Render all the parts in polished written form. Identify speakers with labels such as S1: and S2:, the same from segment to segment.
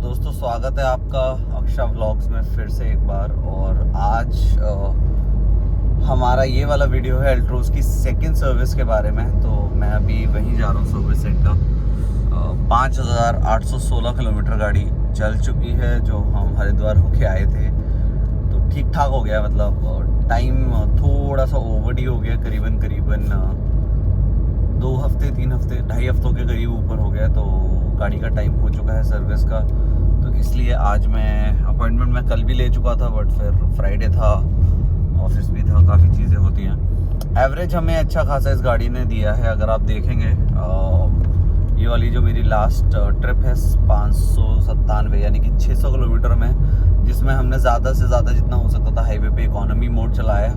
S1: दोस्तों स्वागत है आपका अक्षा व्लॉग्स में फिर से एक बार। और आज हमारा ये वाला वीडियो है एल्ट्रोज की सेकंड सर्विस के बारे में। तो मैं अभी वहीं जा रहा हूँ सर्विस सेंटर। 5816 किलोमीटर गाड़ी चल चुकी है जो हम हरिद्वार होके आए थे। तो ठीक ठाक हो गया, मतलब टाइम थोड़ा सा ओवरड्यू हो गया, करीबन 2 हफ्ते 3 हफ्ते 2.5 हफ्तों के करीब ऊपर हो गया। तो गाड़ी का टाइम हो चुका है सर्विस का, तो इसलिए आज मैं अपॉइंटमेंट मैं कल भी ले चुका था, बट फिर फ्राइडे था, ऑफिस भी था, काफ़ी चीज़ें होती हैं। एवरेज हमें अच्छा खासा इस गाड़ी ने दिया है। अगर आप देखेंगे ये वाली जो मेरी लास्ट ट्रिप है 597 यानी कि 600 किलोमीटर में, जिसमें हमने ज़्यादा से ज़्यादा जितना हो सकता था हाईवे पे इकोनॉमी मोड चलाया।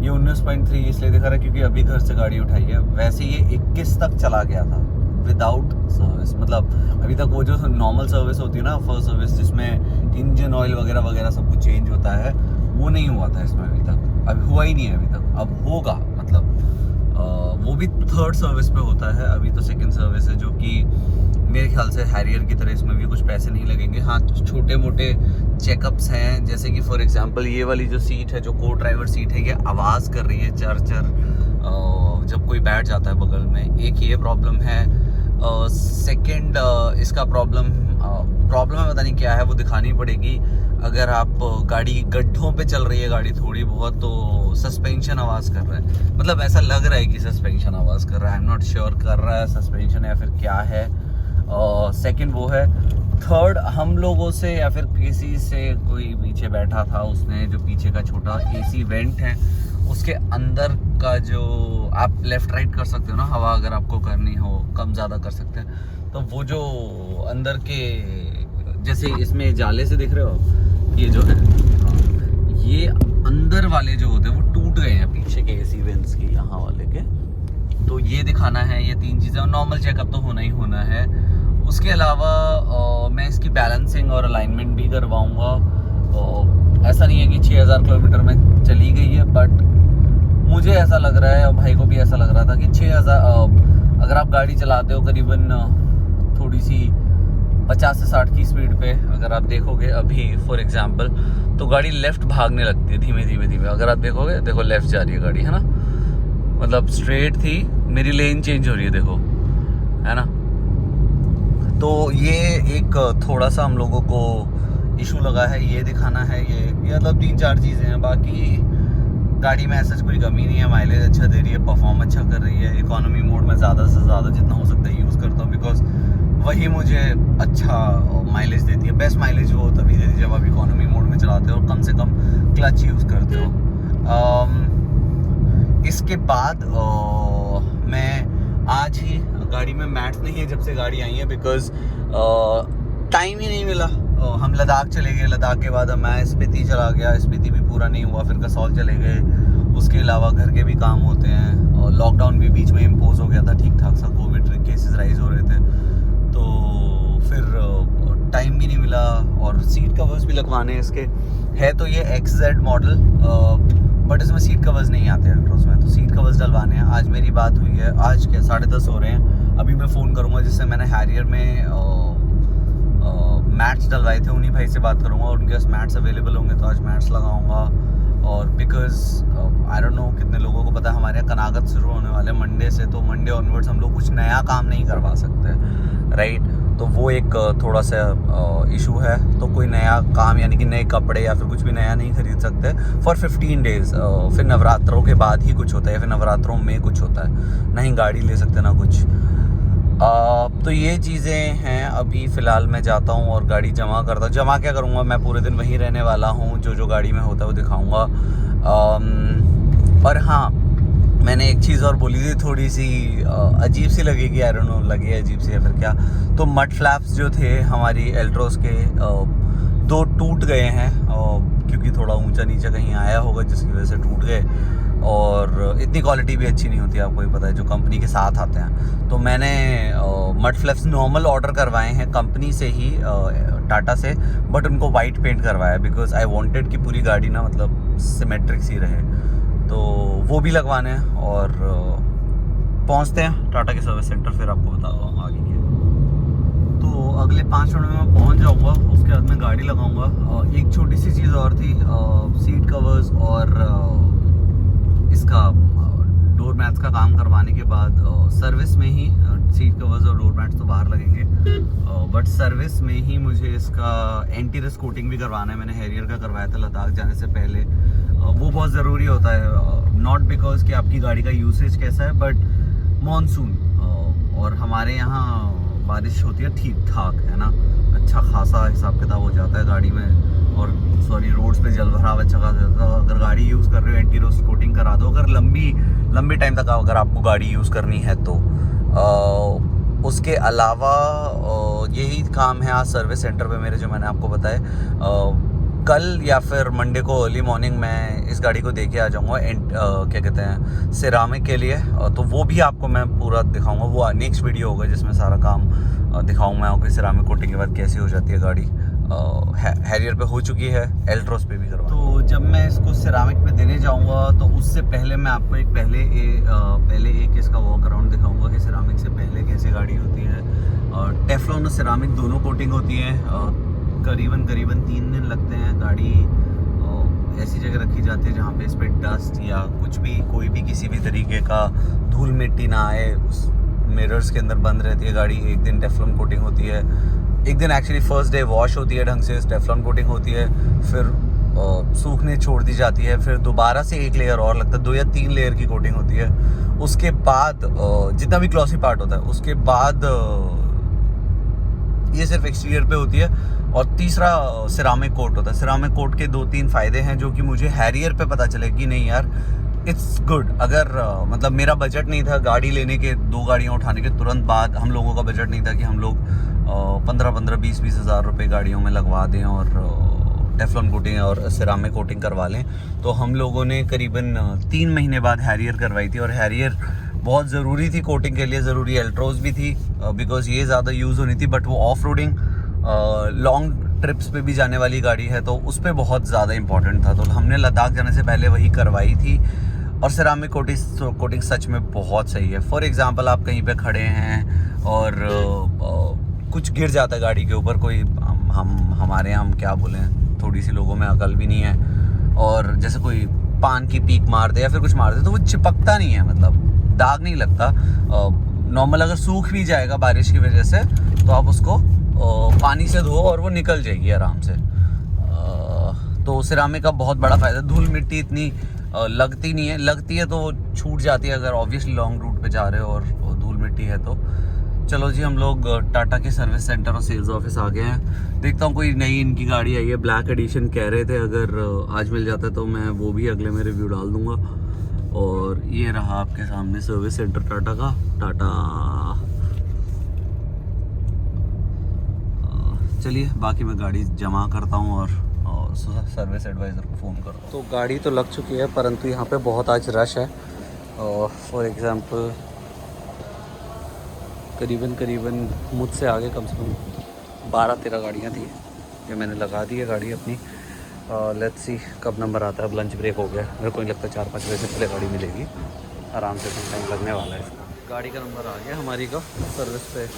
S1: ये 19.3 इसलिए दिखा रहा है क्योंकि अभी घर से गाड़ी उठाई है। वैसे ये 21 तक चला गया था विदाउट सर्विस। मतलब अभी तक वो जो नॉर्मल सर्विस होती है ना, फर्स्ट सर्विस जिसमें इंजन ऑयल वगैरह वगैरह सब कुछ चेंज होता है, वो नहीं हुआ था इसमें अभी तक। अभी हुआ ही नहीं है अभी तक, अब होगा। मतलब वो भी थर्ड सर्विस पे होता है, अभी तो सेकंड सर्विस है, जो कि मेरे ख्याल से हैरियर की तरह इसमें भी कुछ पैसे नहीं लगेंगे। हाँ, छोटे मोटे चेकअप्स हैं, जैसे कि फॉर एग्जांपल ये वाली जो सीट है, जो को ड्राइवर सीट है, ये आवाज़ कर रही है चर जब कोई बैठ जाता है बगल में। एक ये प्रॉब्लम है। सेकंड इसका प्रॉब्लम है, पता नहीं क्या है, वो दिखानी पड़ेगी। अगर आप गाड़ी गड्ढों पे चल रही है गाड़ी थोड़ी बहुत, तो सस्पेंशन आवाज़ कर रहा है। मतलब ऐसा लग रहा है कि सस्पेंशन आवाज़ कर रहा है। आई एम नॉट श्योर कर रहा है सस्पेंशन या फिर क्या है। सेकंड वो है। थर्ड, हम लोगों से या फिर किसी से कोई पीछे बैठा था, उसने जो पीछे का छोटा एसी वेंट है उसके अंदर का, जो आप लेफ़्ट राइट कर सकते हो ना, हवा अगर आपको करनी हो, कम ज़्यादा कर सकते हैं। तो वो जो अंदर के, जैसे इसमें जाले से दिख रहे हो, ये जो है, ये अंदर वाले जो होते हैं वो टूट गए हैं पीछे के एसी वेंट्स की, यहाँ वाले के। तो ये दिखाना है, ये 3 चीज़ें। और नॉर्मल चेकअप तो होना ही होना है। उसके अलावा मैं इसकी बैलेंसिंग और अलाइनमेंट भी करवाऊँगा। ऐसा नहीं है कि 6000 किलोमीटर में चली गई है, बट मुझे ऐसा लग रहा है और भाई को भी ऐसा लग रहा था कि 6000, अगर आप गाड़ी चलाते हो करीबन थोड़ी सी 50 से 60 की स्पीड पे, अगर आप देखोगे अभी फॉर एग्जांपल, तो गाड़ी लेफ़्ट भागने लगती है धीमे धीमे। अगर आप देखोगे, देखो लेफ़्ट जा रही है गाड़ी, है ना, मतलब स्ट्रेट थी, मेरी लेन चेंज हो रही है, देखो, है ना। तो ये एक थोड़ा सा हम लोगों को इशू लगा है, ये दिखाना है। ये मतलब 3-4 चीज़ें हैं। बाकी गाड़ी में ऐसा कोई कमी नहीं है। माइलेज अच्छा दे रही है, परफॉर्म अच्छा कर रही है। इकोनॉमी मोड में ज़्यादा से ज़्यादा जितना हो सकता है यूज़ करता हूँ, बिकॉज वही मुझे अच्छा माइलेज देती है। बेस्ट माइलेज वो तभी देती है जब आप इकोनॉमी मोड में चलाते हो और कम से कम क्लच यूज़ करते हो। इसके बाद मैं आज ही, गाड़ी में मैट्स नहीं है जब से गाड़ी आई है, बिकॉज टाइम ही नहीं मिला। हम लद्दाख चले गए, लद्दाख के बाद मैं स्पीति चला गया, स्पीति भी पूरा नहीं हुआ, फिर कसौल चले गए। उसके अलावा घर के भी काम होते हैं, और लॉकडाउन भी बीच में इम्पोज हो गया था, ठीक ठाक सा कोविड केसेस राइज हो रहे थे, तो फिर टाइम भी नहीं मिला। और सीट कवर्स भी लगवाने इसके है। तो ये XZ मॉडल, बट इसमें सीट कवर्स नहीं आते एल्ट्रोज में, तो सीट कवर्स डलवाने हैं। आज मेरी बात हुई है, आज क्या 10:30 हो रहे हैं। अभी मैं फ़ोन करूँगा, जिससे मैंने हैरियर में मैट्स डलवाए थे, उन्हीं भाई से बात करूँगा, और उनके पास मैट्स अवेलेबल होंगे तो आज मैट्स लगाऊंगा। और बिकॉज आई डोंट नो कितने लोगों को पता है, हमारे यहाँ कनागत शुरू होने वाले मंडे से, तो मंडे ऑनवर्ड्स हम लोग कुछ नया काम नहीं करवा सकते, राइट। तो वो एक थोड़ा सा इशू है। तो कोई नया काम यानी कि नए कपड़े या फिर कुछ भी नया नहीं खरीद सकते फॉर 15 डेज़। फिर नवरात्रों के बाद ही कुछ होता है, फिर नवरात्रों में कुछ होता है, ना ही गाड़ी ले सकते ना कुछ। तो ये चीज़ें हैं। अभी फ़िलहाल मैं जाता हूँ और गाड़ी जमा करता हूँ। जमा क्या करूँगा, मैं पूरे दिन वहीं रहने वाला हूँ, जो गाड़ी में होता है वो दिखाऊँगा। और हाँ, मैंने एक चीज़ और बोली थी, थोड़ी सी अजीब सी लगेगी, आई डोंट नो लगे अजीब सी या फिर क्या। तो मड फ्लैप्स जो थे हमारी एल्ट्रोज के, 2 टूट गए हैं, क्योंकि थोड़ा ऊंचा नीचा कहीं आया होगा जिसकी वजह से टूट गए। और इतनी क्वालिटी भी अच्छी नहीं होती, आपको ही पता है, जो कंपनी के साथ आते हैं। तो मैंने मड फ्लैप्स नॉर्मल ऑर्डर करवाए हैं कंपनी से ही, टाटा से, बट उनको वाइट पेंट करवाया, बिकॉज आई वांटेड कि पूरी गाड़ी ना मतलब सिमेट्रिक सी रहे। तो वो भी लगवाने हैं। और पहुंचते हैं टाटा के सर्विस सेंटर, फिर आपको बताऊँगा आगे क्या। तो अगले 5 मिनट में मैं पहुंच जाऊँगा। और थी, सीट कवर्स और इसका डोर मैट्स का काम करवाने के बाद सर्विस में ही सीट कवर्स और डोर मैट्स तो बाहर लगेंगे, बट सर्विस में ही मुझे इसका एंटी रस्ट कोटिंग भी करवाना है। मैंने हैरियर का करवाया था लद्दाख जाने से पहले। वो बहुत ज़रूरी होता है, नॉट बिकॉज कि आपकी गाड़ी का यूसेज कैसा है, बट मानसून और हमारे यहाँ बारिश होती है ठीक ठाक, है ना, अच्छा खासा हिसाब किताब हो जाता है गाड़ी में, और सॉरी रोड्स पे जल भराव अच्छा खासा होता है। अगर गाड़ी यूज़ कर रहे हो एंटी रस्ट कोटिंग करा दो, अगर लंबी टाइम तक अगर आपको गाड़ी यूज़ करनी है तो। उसके अलावा यही काम है आज सर्विस सेंटर पे मेरे, जो मैंने आपको बताया। कल या फिर मंडे को अर्ली मॉर्निंग मैं इस गाड़ी को देके आ जाऊँगा क्या कहते हैं सिरामिक के लिए, तो वो भी आपको मैं पूरा दिखाऊंगा। वो नेक्स्ट वीडियो होगा जिसमें सारा काम दिखाऊंगा मैं आपको, सिरामिक कोटिंग के बाद कैसी हो जाती है गाड़ी। हैरियर पे हो चुकी है, एल्ट्रोस पे भी करवा। तो जब मैं इसको सिरामिक पे देने जाऊंगा तो उससे पहले मैं आपको पहले एक इसका वॉक अराउंड दिखाऊंगा कि सिरामिक से पहले कैसी गाड़ी होती है। टेफ्लॉन और सिरामिक दोनों कोटिंग होती है, करीबन 3 दिन लगते हैं। गाड़ी ऐसी जगह रखी जाती है जहाँ पे इस पर डस्ट या कुछ भी कोई भी किसी भी तरीके का धूल मिट्टी ना आए, उस मिरर्स के अंदर बंद रहती है गाड़ी। एक दिन टेफ्लॉन कोटिंग होती है, एक दिन एक्चुअली फर्स्ट डे वॉश होती है ढंग से, टेफ्लॉन कोटिंग होती है, फिर सूखने छोड़ दी जाती है, फिर दोबारा से एक लेयर और लगता है, 2 या 3 लेयर की कोटिंग होती है। उसके बाद जितना भी ग्लॉसी पार्ट होता है उसके बाद ये सिर्फ एक्सटीरियर पे होती है। और तीसरा सिरामिक कोट होता है। सिरामिक कोट के 2-3 फ़ायदे हैं जो कि मुझे हैरियर पे पता चले कि नहीं यार इट्स गुड। अगर मतलब मेरा बजट नहीं था गाड़ी लेने के, 2 गाड़ियाँ उठाने के तुरंत बाद, हम लोगों का बजट नहीं था कि हम लोग 15-20 हज़ार रुपये गाड़ियों में लगवा दें और टेफ्लॉन कोटिंग और सिरामिक कोटिंग करवा लें। तो हम लोगों ने करीबन 3 महीने बाद हैरियर करवाई थी, और हैरियर बहुत ज़रूरी थी कोटिंग के लिए, ज़रूरी एल्ट्रोज भी थी बिकॉज़ ये ज़्यादा यूज़ होनी थी, बट वो ऑफ रोडिंग लॉन्ग ट्रिप्स पे भी जाने वाली गाड़ी है तो उस पर बहुत ज़्यादा इंपॉर्टेंट था। तो हमने लद्दाख जाने से पहले वही करवाई थी। और सिरामिक कोटिंग सच में बहुत सही है। फॉर एग्ज़ाम्पल आप कहीं पे खड़े हैं और कुछ गिर जाता है गाड़ी के ऊपर, कोई हमारे यहाँ हम क्या बोलें, थोड़ी सी लोगों में अकल भी नहीं है, और जैसे कोई पान की पीक मार दे या फिर कुछ मार दे तो वो चिपकता नहीं है, मतलब दाग नहीं लगता। नॉर्मल अगर सूख भी जाएगा बारिश की वजह से तो आप उसको पानी से धो और वो निकल जाएगी आराम से। तो सिरामिक का बहुत बड़ा फ़ायदा, धूल मिट्टी इतनी लगती नहीं है, लगती है तो वो छूट जाती है अगर ऑब्वियसली लॉन्ग रूट पे जा रहे हो और धूल मिट्टी है तो। चलो जी, हम लोग टाटा के सर्विस सेंटर और सेल्स ऑफिस आ गए हैं। देखता हूँ कोई नई इनकी गाड़ी आई है, ब्लैक एडिशन कह रहे थे, अगर आज मिल जाता है तो मैं वो भी अगले में रिव्यू डाल दूँगा। और ये रहा आपके सामने सर्विस सेंटर टाटा का। टाटा, चलिए बाकी मैं गाड़ी जमा करता हूँ और सर्विस एडवाइज़र को फ़ोन करता हूँ। तो गाड़ी तो लग चुकी है परंतु यहाँ पे बहुत आज रश है। फॉर एग्ज़ाम्पल करीबन मुझसे आगे कम से कम 12-13 गाड़ियाँ थी, ये मैंने लगा दी है गाड़ी अपनी। लेट्स सी कब नंबर आता है। अब लंच ब्रेक हो गया, मेरे को नहीं लगता 4-5 बजे से पहले गाड़ी मिलेगी, आराम से टाइम लगने वाला है। गाड़ी का नंबर आ गया हमारी का, सर्विस पे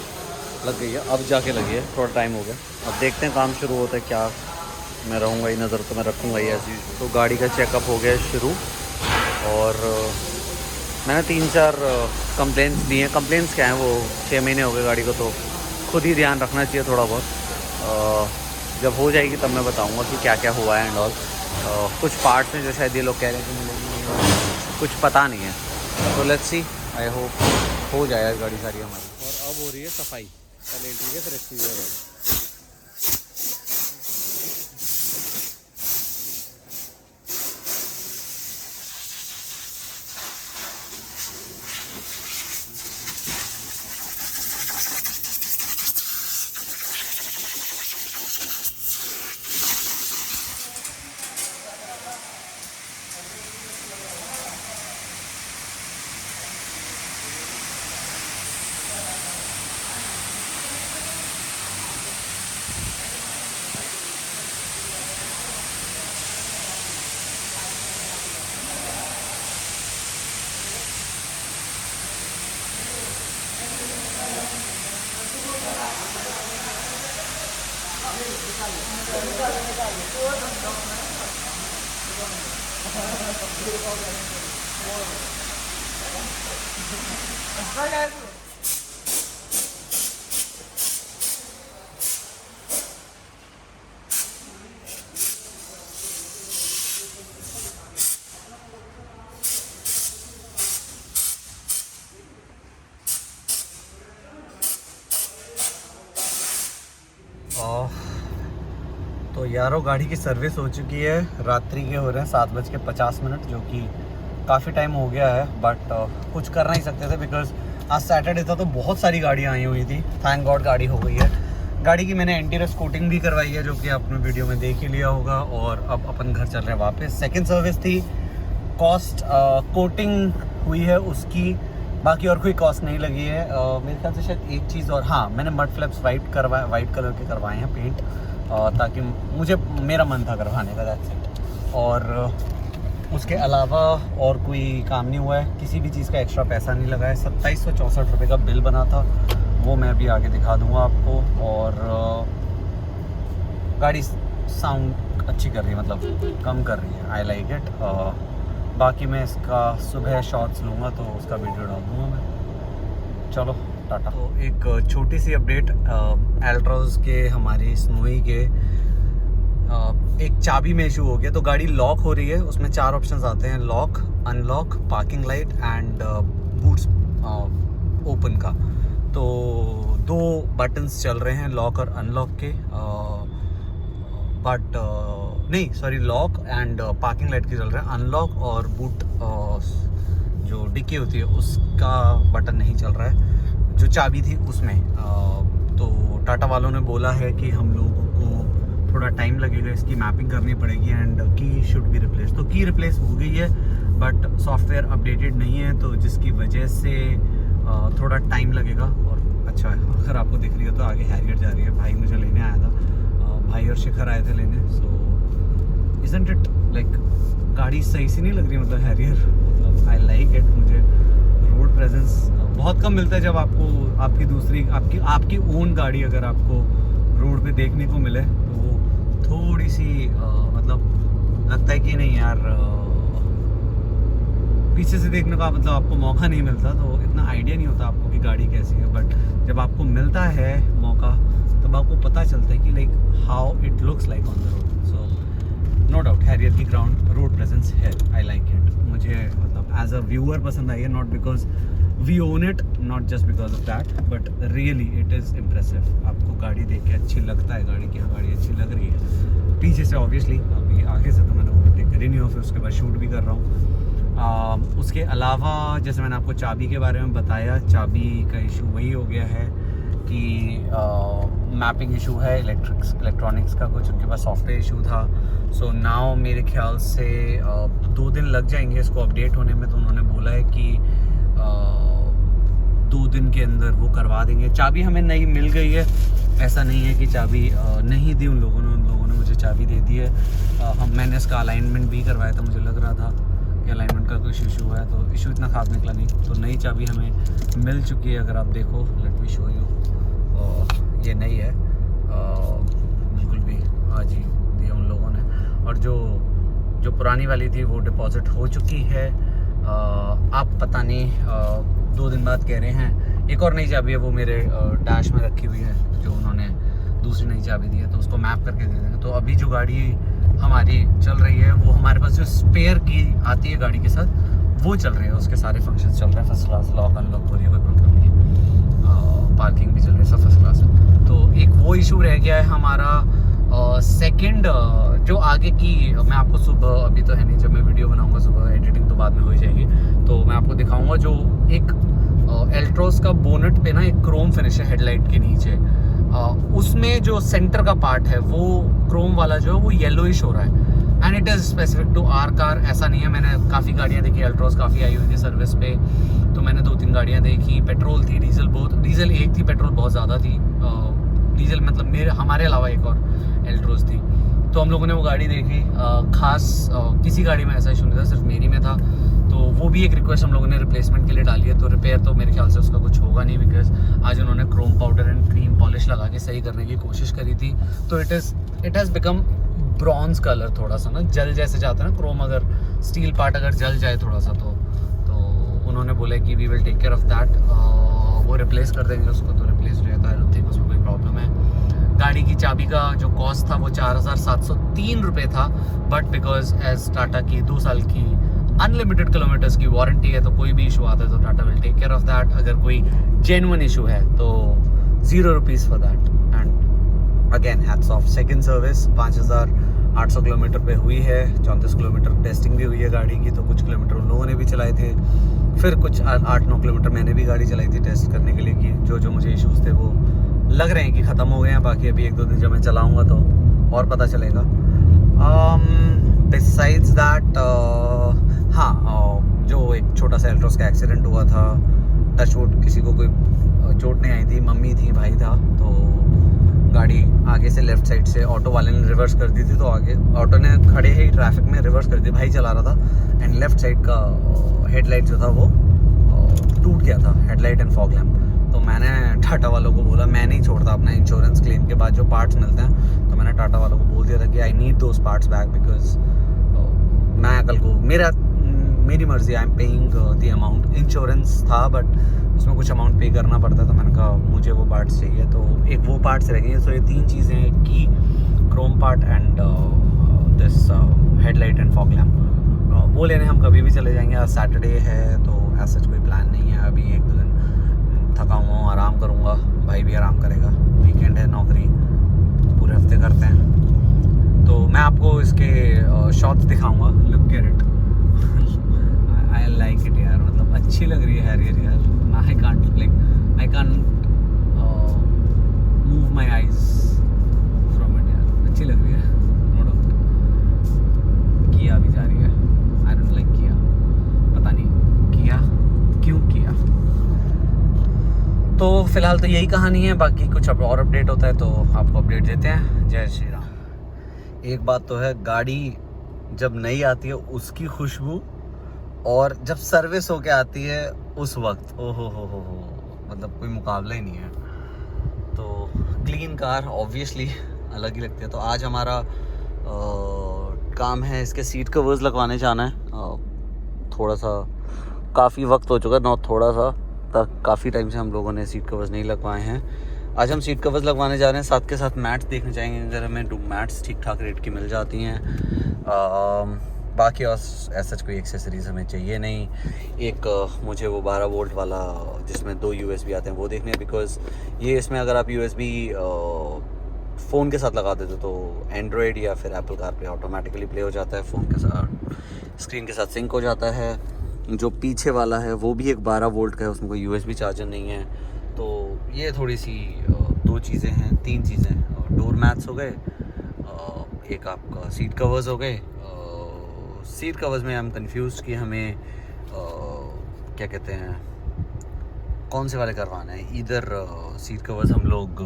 S1: लग गई है, अब जाके लगी है, थोड़ा टाइम हो गया। अब देखते हैं काम शुरू होता है क्या। मैं रहूँगा ही, नज़र तो मैं रखूँगा ही ऐसी। तो गाड़ी का चेकअप हो गया शुरू, और मैंने 3-4 कंप्लेंट्स दी हैं। कंप्लेंट्स क्या हैं, वो 6 महीने हो गए गाड़ी को, तो खुद ही ध्यान रखना चाहिए थोड़ा बहुत। जब हो जाएगी तब मैं बताऊंगा कि क्या क्या हुआ है एंड ऑल। कुछ पार्ट्स हैं जो शायद ये लोग कह रहे हैं कि मिलेंगे, कुछ पता नहीं है। तो लेट्स सी, आई होप हो जाए गाड़ी सारी हमारी। और अब हो रही है सफाई, पहले एंट्री है फिर एक्सटीरियर है। तो यारों गाड़ी की सर्विस हो चुकी है, रात्रि के हो रहे हैं 7:50, जो कि काफ़ी टाइम हो गया है, बट कुछ कर नहीं सकते थे बिकॉज आज सैटरडे था तो बहुत सारी गाड़ियाँ आई हुई थी। थैंक गॉड गाड़ी हो गई है। गाड़ी की मैंने इंटीरियर कोटिंग भी करवाई है, जो कि आपने वीडियो में देख ही लिया होगा, और अब अपन घर चल रहे हैं वापस। सेकेंड सर्विस थी, कॉस्ट कोटिंग हुई है उसकी, बाकी और कोई कॉस्ट नहीं लगी है। मेरे ख्याल से शायद एक चीज़ और, हाँ मैंने मड फ्लैप्स वाइट कलर के करवाए हैं पेंट, ताकि मेरा मन था करवाने का, दैट्स इट। और उसके अलावा और कोई काम नहीं हुआ है, किसी भी चीज़ का एक्स्ट्रा पैसा नहीं लगा है। 2764 रुपये का बिल बना था, वो मैं अभी आगे दिखा दूँगा आपको। और गाड़ी साउंड अच्छी कर रही है, मतलब कम कर रही है, आई लाइक इट। बाकी मैं इसका सुबह शॉट्स लूँगा तो उसका वीडियो डाल दूँगा मैं। चलो टाटा। तो एक छोटी सी अपडेट, एल्ट्रोज के हमारी स्नोई के एक चाबी में इशू हो गया, तो गाड़ी लॉक हो रही है। उसमें 4 ऑप्शंस आते हैं, lock, unlock, parking light and boots open का। तो 2 बटन्स चल रहे हैं लॉक और अनलॉक के, बट नहीं sorry, lock and parking light के चल रहे हैं। अनलॉक और बूट जो डिक्की होती है उसका बटन नहीं चल रहा है, जो चाबी थी उसमें। तो टाटा वालों ने बोला है कि हम लोगों को थोड़ा टाइम लगेगा, इसकी मैपिंग करनी पड़ेगी एंड की शुड बी रिप्लेस। तो की रिप्लेस हो गई है, बट सॉफ्टवेयर अपडेटेड नहीं है, तो जिसकी वजह से थोड़ा टाइम लगेगा। और अच्छा है, अगर आपको दिख रही है तो आगे हैरियर जा रही है, भाई मुझे लेने आया था, भाई और शिखर आए थे लेने। सो इजंट इट लाइक गाड़ी सही से नहीं लग रही, मतलब हैरियर, मतलब आई लाइक इट। मुझे रोड प्रेजेंस बहुत कम मिलता है जब आपको आपकी दूसरी आपकी ओन गाड़ी अगर आपको रोड पे देखने को मिले, तो थोड़ी सी मतलब लगता है कि नहीं यार, पीछे से देखने का मतलब आपको मौका नहीं मिलता, तो इतना आइडिया नहीं होता आपको कि गाड़ी कैसी है। बट जब आपको मिलता है मौका तब आपको पता चलता है कि like how it looks like on the road. So no doubt Harrier की ग्राउंड रोड प्रेजेंस है, आई लाइक इट। मुझे मतलब एज अ व्यूअर पसंद आई है, not because we own it, not just because of that, but really it is impressive. आपको गाड़ी देख के अच्छी लगता है, गाड़ी की हाँ गाड़ी अच्छी लग रही है पीछे से, ऑब्वियसली अभी आगे से तो मैंने वो टेक करी नहीं हो, फिर उसके बाद शूट भी कर रहा हूँ। उसके अलावा जैसे मैंने आपको चाबी के बारे में बताया, चाबी का इशू वही हो गया है कि मैपिंग इशू है इलेक्ट्रॉनिक्स का, कुछ उनके पास सॉफ्टवेयर इशू था। सो नाउ मेरे ख्याल से 2 दिन लग जाएंगे इसको अपडेट होने में, तो उन्होंने बोला है कि 2 दिन के अंदर वो करवा देंगे। चाबी हमें नई मिल गई है, ऐसा नहीं है कि चाबी नहीं दी उन लोगों ने मुझे चाबी दे दी है। मैंने इसका अलाइनमेंट भी करवाया था, मुझे लग रहा था कि अलाइनमेंट का कुछ इशू है, तो इशू इतना खास निकला नहीं, तो नई चाबी हमें मिल चुकी है। अगर आप देखो, लेट मी शो यू, ये नई है बिल्कुल भी, आज ही दी उन लोगों ने। और जो पुरानी वाली थी वो डिपॉजिट हो चुकी है। आप पता नहीं 2 दिन बाद कह रहे हैं। एक और नई चाबी है, वो मेरे डैश में रखी हुई है, जो उन्होंने दूसरी नई चाबी दी है, तो उसको मैप करके दे देंगे। तो अभी जो गाड़ी हमारी चल रही है, वो हमारे पास जो स्पेयर की आती है गाड़ी के साथ, वो चल रही है, उसके सारे फंक्शन चल रहे हैं फर्स्ट क्लास, लॉक अनलॉक हो रही है, कोई प्रॉब्लम नहीं है, पार्किंग भी चल रही है, सब फर्स्ट क्लास है। तो एक वो इशू रह गया है हमारा। सेकंड जो आगे की, मैं आपको सुबह, अभी तो है नहीं, जब मैं वीडियो बनाऊंगा सुबह, एडिटिंग तो बाद में हो जाएगी, तो मैं आपको दिखाऊंगा जो एक एल्ट्रोस का बोनेट पे ना एक क्रोम फिनिश है हेडलाइट के नीचे, उसमें जो सेंटर का पार्ट है वो क्रोम वाला जो है वो येलोइश हो रहा है, and it is specific to our car. ऐसा नहीं है, मैंने काफ़ी गाड़ियाँ देखी, एल्ट्रोस काफ़ी आई हुई थी सर्विस पे, तो मैंने 2-3 गाड़ियाँ देखी, पेट्रोल थी, डीजल बहुत, डीजल एक थी, पेट्रोल बहुत ज़्यादा थी। डीजल मतलब हमारे अलावा एक और एल्ट्रोस थी, तो हम लोगों ने वो गाड़ी देखी। खास किसी गाड़ी में ऐसा इशू नहीं था, सिर्फ मेरी में था, तो वो भी एक रिक्वेस्ट हम लोगों ने रिप्लेसमेंट के लिए डाली है। तो रिपेयर तो मेरे ख्याल से उसका कुछ होगा नहीं, बिकॉज आज उन्होंने Chrome powder and cream polish लगा के सही करने की कोशिश करी थी। तो it has become bronze colour, थोड़ा सा ना जल जैसे जाता है ना क्रोम, अगर स्टील पार्ट अगर जल जाए थोड़ा सा तो उन्होंने बोला कि we will take care of that, वो रिप्लेस कर देंगे उसको, तो रिप्लेस हो जाता है, आई डोंट थिंक उसमें कोई प्रॉब्लम है। गाड़ी की चाबी का जो कॉस्ट था वो 4,703 रुपये था, बट बिकॉज एज टाटा की 2 साल की अनलिमिटेड किलोमीटर्स की वारंटी है, तो कोई भी इशू आता है तो Tata will take care of that. अगर कोई जेन्युइन इशू है तो 0 rupees for that. And again hats off, second service 5,800 kilometre पे हुई है, 34 किलोमीटर टेस्टिंग भी हुई है गाड़ी की, तो कुछ किलोमीटर उन लोगों ने भी चलाए थे, फिर कुछ 8-9 किलोमीटर मैंने भी गाड़ी चलाई थी टेस्ट करने के लिए कि जो मुझे इश्यूज़ थे वो लग रहे हैं कि ख़त्म हो गए हैं। बाकी अभी 1-2 दिन जब मैं चलाऊँगा तो और पता चलेगा। बिसाइड्स दैट हाँ, जो एक छोटा सा एल्ट्रोस का एक्सीडेंट हुआ था, टचवुड किसी को कोई चोट नहीं आई थी, मम्मी थी, भाई था, तो गाड़ी आगे से लेफ्ट साइड से ऑटो वाले ने रिवर्स कर दी थी, तो आगे ऑटो ने खड़े ही ट्रैफिक में रिवर्स कर दी, भाई चला रहा था, एंड लेफ्ट साइड का हेडलाइट जो था वो टूट गया था, हेडलाइट एंड फॉग लैम्प। तो मैंने टाटा वालों को बोला, मैं नहीं छोड़ता अपना इंश्योरेंस क्लेम के बाद जो पार्ट्स मिलते हैं, तो मैंने टाटा वालों को बोल दिया था कि I need those parts back, because मैं कल को मेरी मर्जी, I am paying the amount, insurance था बट उसमें कुछ अमाउंट पे करना पड़ता, तो मैंने कहा मुझे वो पार्ट्स चाहिए, तो एक वो पार्ट्स रह गए। तो ये 3 चीज़ें हैं, की Chrome part and this headlight and fog lamp. वो लेने हम कभी भी चले जाएंगे, आज सैटरडे है तो ऐसा सच कोई प्लान नहीं है, अभी 1-2 दिन थका हुआ हूँ, आराम करूँगा, भाई भी आराम करेगा, वीकेंड है, नौकरी पूरे हफ्ते करते हैं, तो मैं आपको इसके शॉट्स दिखाऊंगा, look at it, I like it यार, मतलब अच्छी लग रही है हैरियर यार, I can't move my eyes from it यार, अच्छी लग रही है, नो डाउट। किया भी जा रही है, आई डोंट लाइक किया, पता नहीं किया क्यों किया। तो फिलहाल तो यही कहानी है, बाकी कुछ अब और अपडेट होता है तो आपको अपडेट देते हैं। जय श्री राम। एक बात तो है, गाड़ी जब नई आती है उसकी खुशबू, और जब सर्विस होके आती है उस वक्त, ओ हो, मतलब कोई मुकाबला ही नहीं है। तो क्लीन कार ऑब्वियसली अलग ही लगती है। तो आज हमारा काम है, इसके सीट कवर्स लगवाने जाना है, थोड़ा सा काफ़ी वक्त हो चुका है, थोड़ा सा तक काफ़ी टाइम से हम लोगों ने सीट कवर्स नहीं लगवाए हैं। आज हम सीट कवर्स लगवाने जा रहे हैं, साथ के साथ मैट्स देखने जाएंगे, अगर हमें मैट्स ठीक ठाक रेट की मिल जाती हैं। बाकी और ऐसा कोई एक्सेसरीज़ हमें चाहिए नहीं। एक मुझे वो 12 वोल्ट वाला जिसमें 2 USB आते हैं वो देखने हैं, बिकॉज़ ये इसमें अगर आप USB फ़ोन के साथ लगा देते तो एंड्रॉयड या फिर एप्पल कारप्ले ऑटोमेटिकली प्ले हो जाता है, फ़ोन के साथ स्क्रीन के साथ सिंक हो जाता है। जो पीछे वाला है वो भी एक 12 वोल्ट का है, उसमें कोई USB चार्जर नहीं है। तो ये थोड़ी सी 2 चीज़ें हैं, 3 चीज़ें, डोर मैट्स हो गए, एक आपका सीट कवर्स हो गए। सीट कवर्स में हम कंफ्यूज कि हमें क्या कहते हैं, कौन से वाले करवाना है, इधर सीट कवर्स हम लोग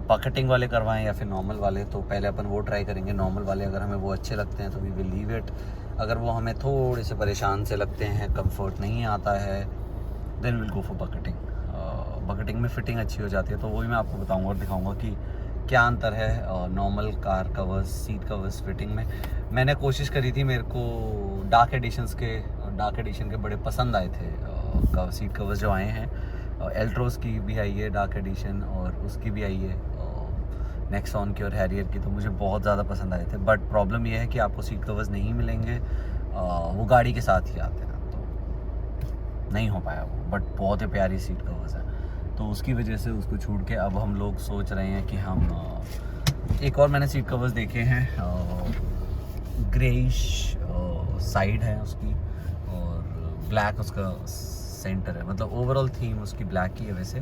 S1: पॉकेटिंग वाले करवाएं या फिर नॉर्मल वाले। तो पहले अपन वो ट्राई करेंगे, नॉर्मल वाले अगर हमें वो अच्छे लगते हैं तो वी विल लीव इट, अगर वो हमें थोड़े से परेशान से लगते हैं, कंफर्ट नहीं आता है, then will go for bucketing. Bucketing में फिटिंग अच्छी हो जाती है, तो वो भी मैं आपको बताऊंगा और दिखाऊंगा कि क्या अंतर है normal car covers, seat covers fitting में। मैंने कोशिश करी थी, मेरे को डार्क एडिशन के बड़े पसंद आए थे सीट कवर्स जो आए हैं। एल्ट्रोस की भी आई है डार्क एडिशन, और उसकी भी आई है नेक्सॉन की और हैरियर की, तो मुझे बहुत ज़्यादा पसंद आए थे। बट प्रॉब्लम यह है कि आपको सीट कवर्स नहीं मिलेंगे, वो गाड़ी के साथ ही आते हैं, तो नहीं हो पाया वो। बट बहुत ही प्यारी सीट कवर्स है, तो उसकी वजह से उसको छोड़ के अब हम लोग सोच रहे हैं कि हम एक और मैंने सीट कवर्स देखे हैं, ग्रेइश साइड है उसकी और ब्लैक उसका सेंटर है, मतलब ओवरऑल थीम उसकी ब्लैक ही है। वैसे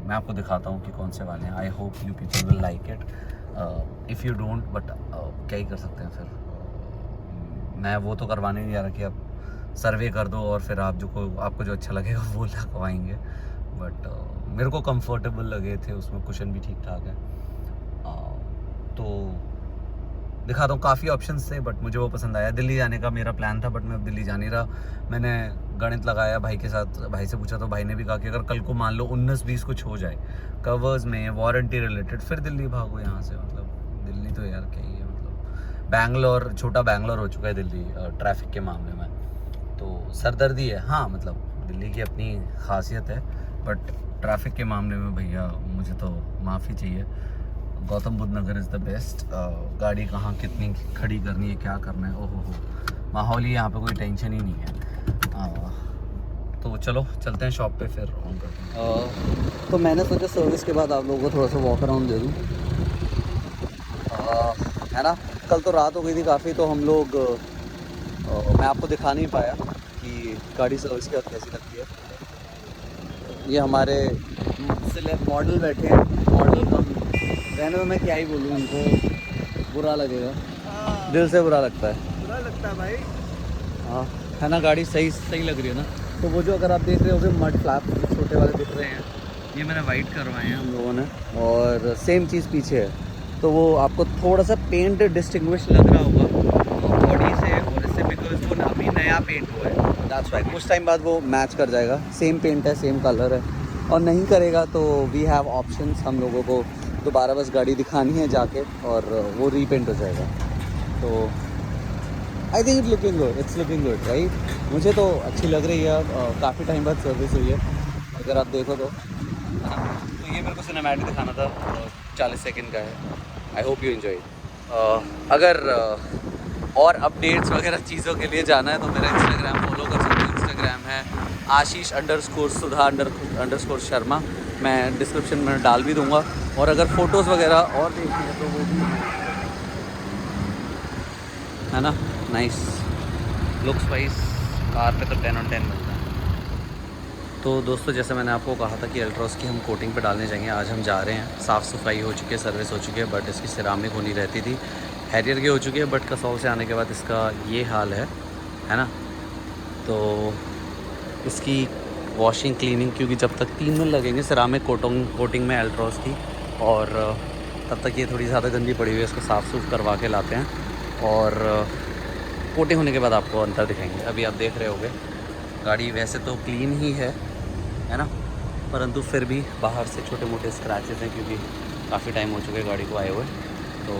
S1: मैं आपको दिखाता हूँ कि कौन से वाले हैं। I hope you people will like it, if you don't, but क्या ही कर सकते हैं फिर। मैं वो तो करवाने नहीं जा रहा कि आप सर्वे कर दो और फिर आपको जो अच्छा लगेगा वो लगवाएंगे। बट मेरे को कंफर्टेबल लगे थे, उसमें कुशन भी ठीक ठाक है, तो दिखाता हूँ। काफ़ी ऑप्शंस थे बट मुझे वो पसंद आया। दिल्ली जाने का मेरा प्लान था बट मैं अब दिल्ली जा नहीं रहा। मैंने गणित लगाया भाई के साथ, भाई से पूछा तो भाई ने भी कहा कि अगर कल को मान लो 19-20 कुछ हो जाए कवर्स में, वारंटी रिलेटेड, फिर दिल्ली भागो यहाँ से, मतलब दिल्ली तो यार क्या ही है, मतलब बैंगलोर, छोटा बैंगलोर हो चुका है दिल्ली ट्रैफिक के मामले में, तो सरदर्दी है। हाँ मतलब दिल्ली की अपनी खासियत है, बट ट्रैफिक के मामले में भैया मुझे तो माफ़ी चाहिए। गौतम बुद्ध नगर इज़ द बेस्ट। गाड़ी कहाँ कितनी खड़ी करनी है, क्या करना है, ओहो हो, माहौल ही यहाँ पे कोई टेंशन ही नहीं है। तो चलो चलते हैं शॉप पे, फिर ऑन करते हैं। तो मैंने सोचा सर्विस के बाद आप लोगों को थोड़ा सा वॉक अराउंड दे दूँ, है ना। कल तो रात हो गई थी काफ़ी, तो हम लोग मैं आपको दिखा नहीं पाया कि गाड़ी सर्विस के बाद कैसी लगती है। ये हमारे सिलेक्ट मॉडल बैठे हैं, मॉडल कम रहने में मैं क्या ही बोलूँ, उनको बुरा लगेगा, दिल से बुरा लगता है भाई। हाँ है ना, गाड़ी सही लग रही है ना। तो वो जो अगर आप देख रहे होगे मड फ्लैप छोटे वाले दिख रहे हैं, ये मैंने वाइट करवाए हैं हम लोगों ने, और सेम चीज़ पीछे है, तो वो आपको थोड़ा सा पेंट डिस्टिंग्विश लग रहा होगा बॉडी से और इससे, बिकॉज वो अभी नया पेंट हुआ है, दैट्स वाई। कुछ टाइम बाद वो मैच कर जाएगा, सेम पेंट है, सेम कलर है, और नहीं करेगा तो वी हैव ऑप्शंस, हम लोगों को दोबारा बस गाड़ी दिखानी है जाके और वो रीपेंट हो जाएगा। तो I think it's looking good right. मुझे तो अच्छी लग रही है, काफ़ी टाइम बाद सर्विस हुई है अगर आप देखो तो ये मेरे को सिनेमैटिक दिखाना था, 40 सेकंड का है। I hope you enjoy. अगर और अपडेट्स वगैरह चीज़ों के लिए जाना है तो मेरा इंस्टाग्राम फॉलो कर सकते हो। इंस्टाग्राम है आशीष_सुधा_शर्मा, मैं डिस्क्रिप्शन में डाल भी दूँगा। और अगर फ़ोटोज़ वगैरह और देखनी है तो वो भी है ना, नाइस लुक्स वाइज कार पे तो 10 on 10 मिलता है। तो दोस्तों जैसे मैंने आपको कहा था कि अल्ट्रॉस की हम कोटिंग पे डालने जाएंगे, आज हम जा रहे हैं। साफ़ सफाई हो चुकी है, सर्विस हो चुकी है, बट इसकी सिरामिक होनी रहती थी। हैरियर की हो चुकी है, बट कसौल से आने के बाद इसका ये हाल है ना। तो इसकी वॉशिंग क्लीनिंग, क्योंकि जब तक 3 दिन लगेंगे सिरामिक कोटिंग में अल्ट्रॉस की, और तब तक ये थोड़ी ज़्यादा गंदी पड़ी हुई है, इसको साफ़ सूफ करवा के लाते हैं और कोटिंग होने के बाद आपको अंतर दिखाएंगे। अभी आप देख रहे होगे गाड़ी वैसे तो क्लीन ही है ना, परंतु फिर भी बाहर से छोटे मोटे स्क्रैचेस हैं, क्योंकि काफ़ी टाइम हो चुके गाड़ी को आए हुए। तो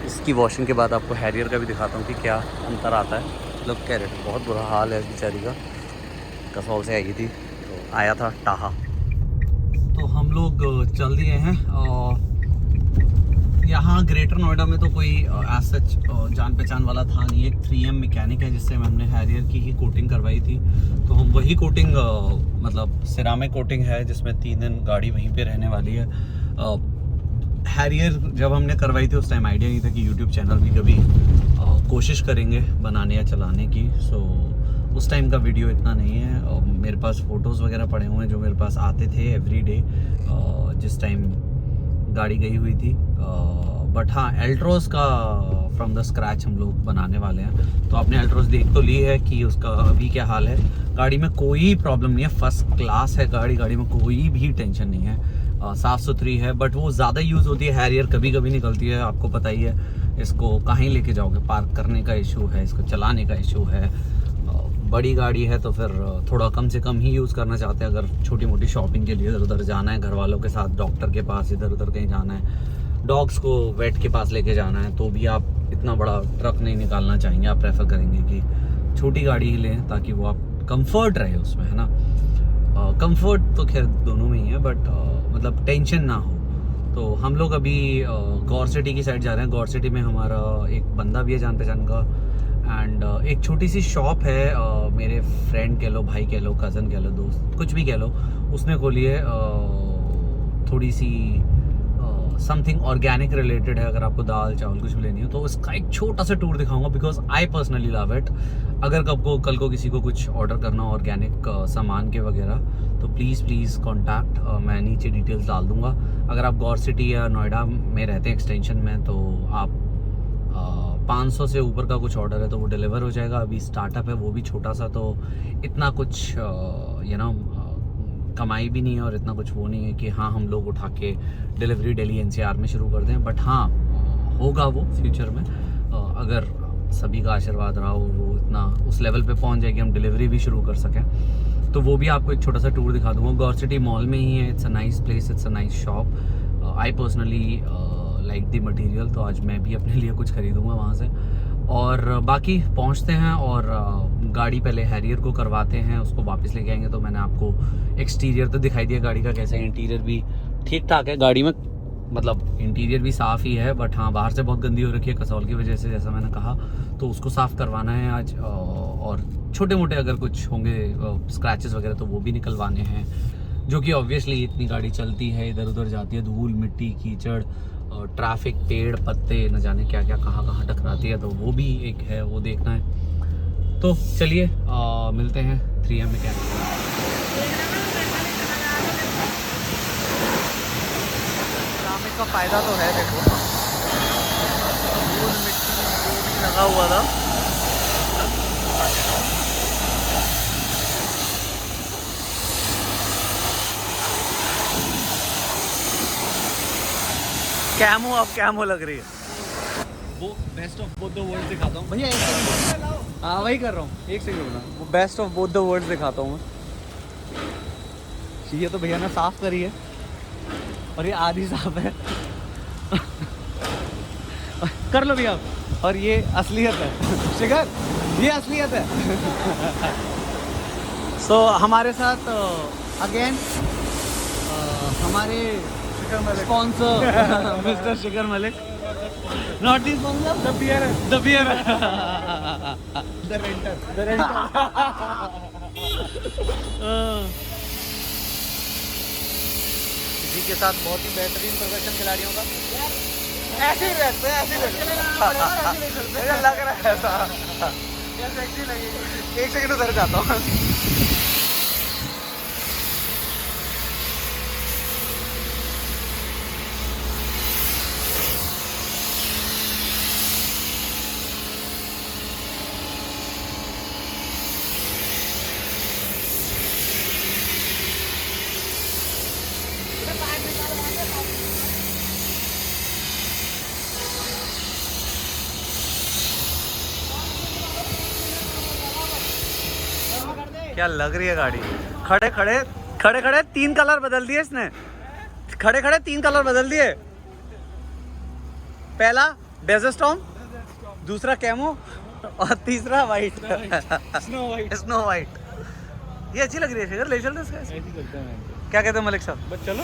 S1: इसकी वॉशिंग के बाद आपको हैरियर का भी दिखाता हूँ कि क्या अंतर आता है। मतलब कैरेट बहुत बुरा हाल है इस बेचारी का, कसौल से आई थी तो आया था टाहा। तो हम लोग चल दिए हैं। यहाँ ग्रेटर नोएडा में तो कोई एज सच जान पहचान वाला था नहीं। एक 3M मैकेनिक है जिससे हमने हैरियर की ही कोटिंग करवाई थी, तो हम वही कोटिंग मतलब सिरामिक कोटिंग है जिसमें 3 दिन गाड़ी वहीं पे रहने वाली है। हैरियर जब हमने करवाई थी उस टाइम आइडिया नहीं था कि यूट्यूब चैनल भी कभी कोशिश करेंगे बनाने या चलाने की। सो उस टाइम का वीडियो इतना नहीं है। मेरे पास फ़ोटोज़ वगैरह पड़े हुए हैं जो मेरे पास आते थे एवरी डे जिस टाइम गाड़ी गई हुई थी। बट हाँ, एल्ट्रोस का फ्रॉम द स्क्रैच हम लोग बनाने वाले हैं। तो आपने एल्ट्रोस देख तो ली है कि उसका अभी क्या हाल है। गाड़ी में कोई प्रॉब्लम नहीं है, फर्स्ट क्लास है गाड़ी में कोई भी टेंशन नहीं है, साफ़ सुथरी है। बट वो ज़्यादा यूज़ होती है, हैरियर कभी कभी निकलती है, आपको पता ही है। इसको कहीं लेके जाओगे, पार्क करने का इशू है, इसको चलाने का इशू है। बड़ी गाड़ी है तो फिर थोड़ा कम से कम ही यूज़ करना चाहते हैं। अगर छोटी मोटी शॉपिंग के लिए इधर उधर जाना है, घर वालों के साथ डॉक्टर के पास इधर उधर कहीं जाना है, डॉग्स को वेट के पास लेके जाना है, तो भी आप इतना बड़ा ट्रक नहीं निकालना चाहेंगे। आप प्रेफर करेंगे कि छोटी गाड़ी ही लें ताकि वो आप कंफर्ट रहे उसमें, है ना। कंफर्ट तो खैर दोनों में ही है, बट मतलब टेंशन ना हो। तो हम लोग अभी गौर सिटी की साइड जा रहे हैं। गौर सिटी में हमारा एक बंदा भी है जान पहचान का, एंड एक छोटी सी शॉप है, मेरे फ्रेंड कह लो, भाई कह लो, कज़न कह लो, दोस्त कुछ भी कह लो, उसने खोली है। थोड़ी सी समथिंग ऑर्गेनिक रिलेटेड है। अगर आपको दाल चावल कुछ भी लेनी हो तो उसका एक छोटा सा टूर दिखाऊंगा, because I personally love it. अगर कल को किसी को कुछ ऑर्डर करना हो ऑर्गेनिक सामान के वगैरह, तो प्लीज़ कॉन्टैक्ट, मैं नीचे डिटेल्स डाल दूंगा। अगर आप गौर सिटी या नोएडा में रहते हैं एक्सटेंशन में, तो आप 500 से ऊपर का कुछ ऑर्डर है तो वो डिलीवर हो जाएगा। अभी स्टार्टअप है, वो भी छोटा सा, तो इतना कुछ कमाई भी नहीं है और इतना कुछ वो नहीं है कि हाँ हम लोग उठा के डिलीवरी दिल्ली NCR में शुरू कर दें। बट हाँ, होगा वो फ्यूचर में, अगर सभी का आशीर्वाद रहा हो, वो इतना उस लेवल पे पहुंच जाए कि हम डिलीवरी भी शुरू कर सकें। तो वो भी आपको एक छोटा सा टूर दिखा दूंगा। गौर सिटी मॉल में ही है। It's a nice place, it's a nice shop. I personally
S2: like the material, तो आज मैं भी अपने लिए कुछ खरीदूंगा वहाँ से। और बाकी पहुँचते हैं और गाड़ी पहले हैरियर को करवाते हैं, उसको वापस लेके आएंगे। तो मैंने आपको एक्सटीरियर तो दिखाई दिया गाड़ी का कैसा है, इंटीरियर भी ठीक ठाक है गाड़ी में, मतलब इंटीरियर भी साफ़ ही है, बट हाँ बाहर से बहुत गंदी हो रखी है कसौल की वजह से, जैसा मैंने कहा। तो उसको साफ़ करवाना है आज, और छोटे मोटे अगर कुछ होंगे स्क्रैचेस वगैरह तो वो भी निकलवाने हैं, जो कि ऑब्वियसली इतनी गाड़ी चलती है, इधर उधर जाती है, धूल मिट्टी कीचड़ ट्रैफिक पेड़ पत्ते न जाने क्या क्या कहाँ कहाँ टकराती है, तो वो भी एक है, वो देखना है। तो चलिए मिलते हैं 3M मैकेनिक। का फ़ायदा तो है, देखो धूल मिट्टी जो भी लगा हुआ था कैमो, अब कैमो लग रही है। वो best of both the world दिखाता हूँ भैया, एक सेकंड। हाँ वही कर रहा हूँ, एक सेकंड। वो best of both the world दिखाता हूँ मैं। ये तो भैया ने साफ करी है और ये आधी साफ है कर लो भैया। और ये असलियत है शिखर, ये असलियत है। सो हमारे साथ अगेन हमारे sponsor mister Shikhar Malik, not the sponsor, the buyer, the buyer, the renter, the renter. इसी के साथ बहुत ही बेहतरीन प्रदर्शन खिलाड़ियों का, ऐसे ही रहते हैं, ऐसे ही मुझे लग रहा है ऐसा, एक सेकंड उधर जाता हूँ। क्या लग रही है गाड़ी, खड़े खड़े खड़े खड़े 3 कलर बदल दिए इसने, खड़े खड़े 3 कलर बदल दिए। पहला डेजर्ट स्टॉर्म, दूसरा कैमो और तीसरा white, snow white, snow white. ये अच्छी लग रही है शिखर, ले चलते इसका, ऐसे ही करते हैं। क्या कहते हैं मलिक साहब? बस चलो।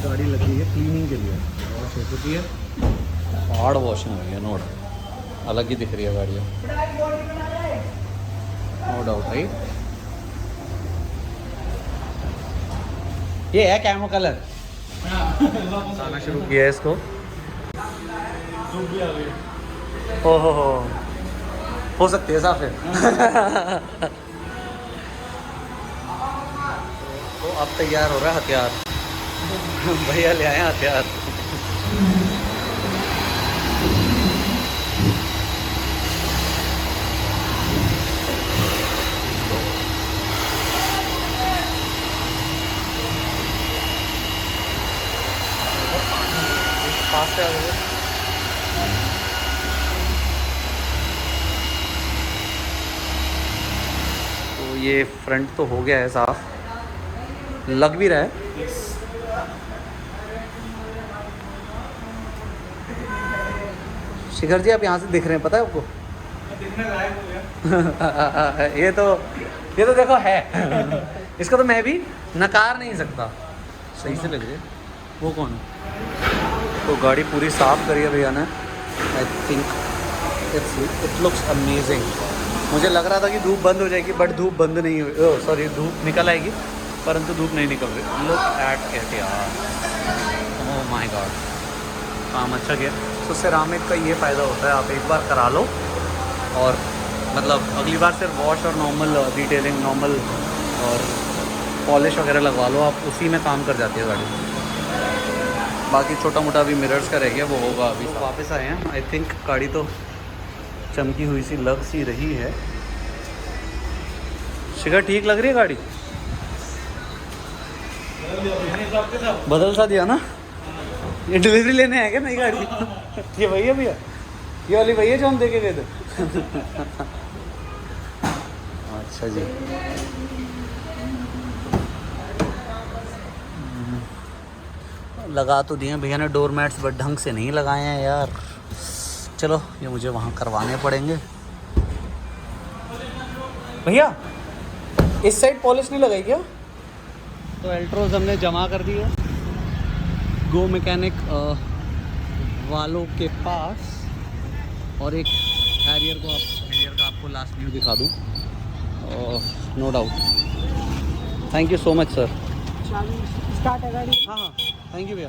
S2: गाड़ी लगी है क्लीनिंग के लिए, वॉश हो चुकी है, हार्ड वॉशिंग हो गई है, नोट अलग ही दिख रही है गाड़ियाँ, नो डाउट राइट। ये है कैमो कलर, आना शुरू किया है इसको। हो सकती है साफ है। तो अब तैयार हो रहा है हथियार, भैया ले आए हथियार। पास से आ गए। तो ये फ्रंट तो हो गया है साफ, लग भी रहा है। शिखर जी आप यहाँ से दिख रहे हैं, पता है आपको? दिखने लायक हो गया। ये तो देखो है। इसका तो मैं भी नकार नहीं सकता, सही से लग रही है। वो कौन है? तो गाड़ी पूरी साफ करी है भैया ने। I think it looks amazing. मुझे लग रहा था कि धूप बंद हो जाएगी, बट धूप बंद नहीं हुई, सॉरी धूप निकल आएगी, परंतु धूप नहीं निकल रही। लुक एट इट यार, ओह माय गॉड, काम अच्छा किया। तो सेरामिक का ये फ़ायदा होता है, आप एक बार करा लो और मतलब अगली बार सिर्फ वॉश और नॉर्मल डिटेलिंग, नॉर्मल और पॉलिश वगैरह लगवा लो आप, उसी में काम कर जाती है गाड़ी। बाकी छोटा मोटा अभी मिरर्स का रह गया, वो होगा अभी। वापस आए हैं। आई थिंक गाड़ी तो चमकी हुई सी लग सी रही है। शिखर ठीक लग रही है गाड़ी? बदल सा दिया ना? ये डिलीवरी लेने आए क्या नई गाड़ी? ये वही है भैया, ये वाली वही है जो हम देखे गए थे। अच्छा जी। लगा तो दिए भैया ने डोर मैट्स, बट ढंग से नहीं लगाए हैं यार। चलो ये मुझे वहाँ करवाने पड़ेंगे। भैया इस साइड पॉलिश नहीं लगाई क्या? तो एल्ट्रोज हमने जमा कर दी है गो मैकेनिक वालों के पास। और एक हैरियर का आपको लास्ट व्यू दिखा दूँ। No doubt. Thank you so much sir.
S3: Start है गाड़ी।
S2: हाँ हाँ थैंक यू भैया।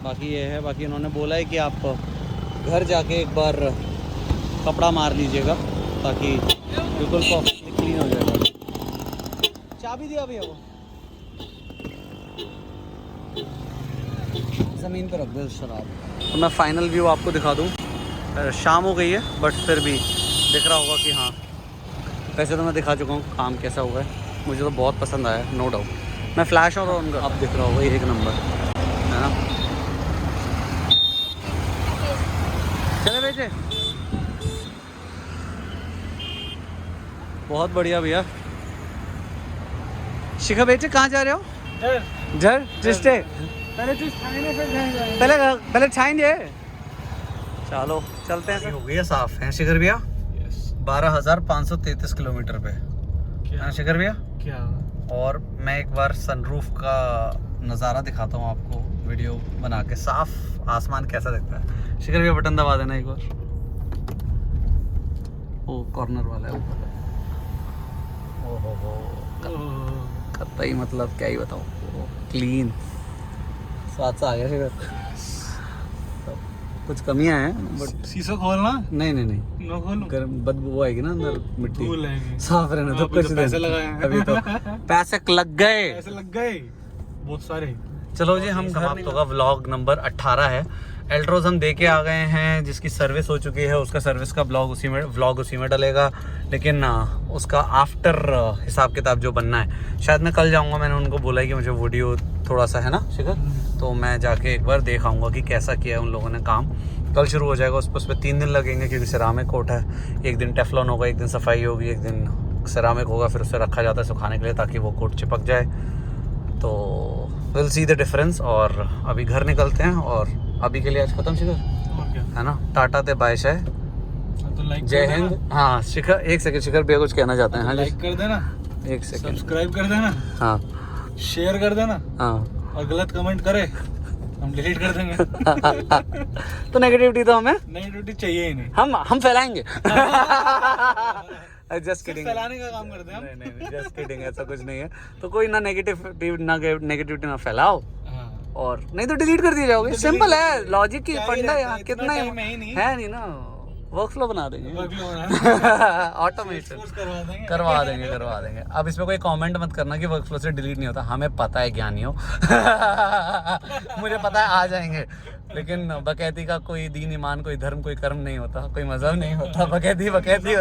S2: बाकी ये है, बाकी उन्होंने बोला है कि आप घर जाके एक बार कपड़ा मार लीजिएगा ताकि बिल्कुल परफेक्टली क्लीन हो जाएगा। चाबी दिया भैया वो ज़मीन पर रख दे शराब। तो मैं फाइनल व्यू आपको दिखा दूँ। शाम हो गई है बट फिर भी दिख रहा होगा कि हाँ, वैसे तो मैं दिखा चुका हूँ काम कैसा हुआ है। मुझे तो बहुत पसंद आया, नो डाउट। मैं फ्लैश और उनका अब दिख रहा होगा, एक नंबर है ना। चले बेटे, बहुत बढ़िया भैया। शिखा बेटे कहाँ जा रहे हो? घर जिससे पहले छाएंगे। चलो चलते हैं। हो गई है साफ है शिखर भैया। 12,533 किलोमीटर पे है शिखर भैया।
S3: क्या?
S2: और मैं एक बार सनरूफ का नज़ारा दिखाता हूँ आपको, वीडियो बना के। साफ आसमान कैसा दिखता है। शिखर भैया बटन दबा देना एक बार। ओ कॉर्नर वाला है ऊपर। ओहो कतई मतलब क्या ही बताऊँ, क्लीन स्वाद सा आ गया शिखर। कुछ कमियां हैं बट
S3: शीशा खोलना।
S2: नहीं नहीं नहीं,
S3: नो खोलो,
S2: गर्म बदबू आएगी ना अंदर, मिट्टी
S3: धूल आएगी।
S2: साफ रहना तो कुछ
S3: पैसे लगाए हैं।
S2: अभी तो पैसे लग गए,
S3: पैसे लग गए बहुत सारे।
S2: चलो जी हम घर समाप्त होगा। व्लॉग नंबर 18 है। एल्ट्रोज हम दे के आ गए हैं, जिसकी सर्विस हो चुकी है। उसका सर्विस का व्लॉग उसी में डलेगा, लेकिन उसका आफ्टर हिसाब किताब जो बनना है शायद मैं कल जाऊंगा। मैंने उनको बोला है कि मुझे वीडियो थोड़ा सा है ना शिखर, तो मैं जाके एक बार देख आऊँगा कि कैसा किया है उन लोगों ने काम। कल शुरू हो जाएगा। उस पर 3 दिन लगेंगे क्योंकि सिरामिक कोट है। एक दिन टेफ्लॉन होगा, एक दिन सफाई होगी, एक दिन सिरामिक होगा, फिर उसे रखा जाता है सुखाने के लिए ताकि वो कोट चिपक जाए। तो विल सी द डिफरेंस। और अभी घर निकलते हैं और अभी के लिए आज खत्म शिखर,
S3: और क्या?
S2: है ना। टाटा ते बाय शाय,
S3: तो लाइक
S2: जय हिंद। हाँ शिखर, एक सेकंड शिखर भैया कुछ कहना चाहते हैं। हाँ
S3: लाइक कर देना,
S2: एक सेकंड,
S3: सब्सक्राइब कर देना,
S2: हाँ
S3: शेयर कर देना,
S2: हाँ।
S3: और गलत कमेंट करे हम डिलीट कर देंगे।
S2: तो नेगेटिविटी तो हमें
S3: नेगेटिविटी चाहिए ही नहीं,
S2: हम फैलाएंगे। जस्ट किडिंग,
S3: फैलाने का काम करते हैं हम।
S2: नहीं जस्ट किडिंग, ऐसा कुछ नहीं है। तो कोई ना नेगेटिविटी ना फैलाओ,
S3: हाँ।
S2: और नहीं तो डिलीट कर दिए जाओगे। सिंपल है, लॉजिक की
S3: क्या ही
S2: फंडा
S3: रहता
S2: यहाँ
S3: है,
S2: कितना
S3: इतना
S2: है
S3: time है ही नहीं।
S2: है नहीं ना। वर्कफ्लो बना देंगे, ऑटोमेशन करवा देंगे। अब इसमें कोई कमेंट मत करना कि वर्कफ्लो से डिलीट नहीं होता। हमें पता है ज्ञानियों। मुझे पता है आ जाएंगे, लेकिन बकैती का कोई दीन ईमान, कोई धर्म, कोई कर्म नहीं होता, कोई मजहब नहीं होता। बकैती होती है।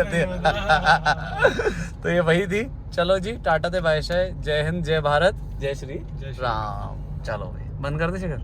S2: तो ये वही थी। चलो जी, टाटा ते बाय शाय, जय हिंद, जय भारत, जय श्री राम। चलो भाई बंद कर दे शिखर।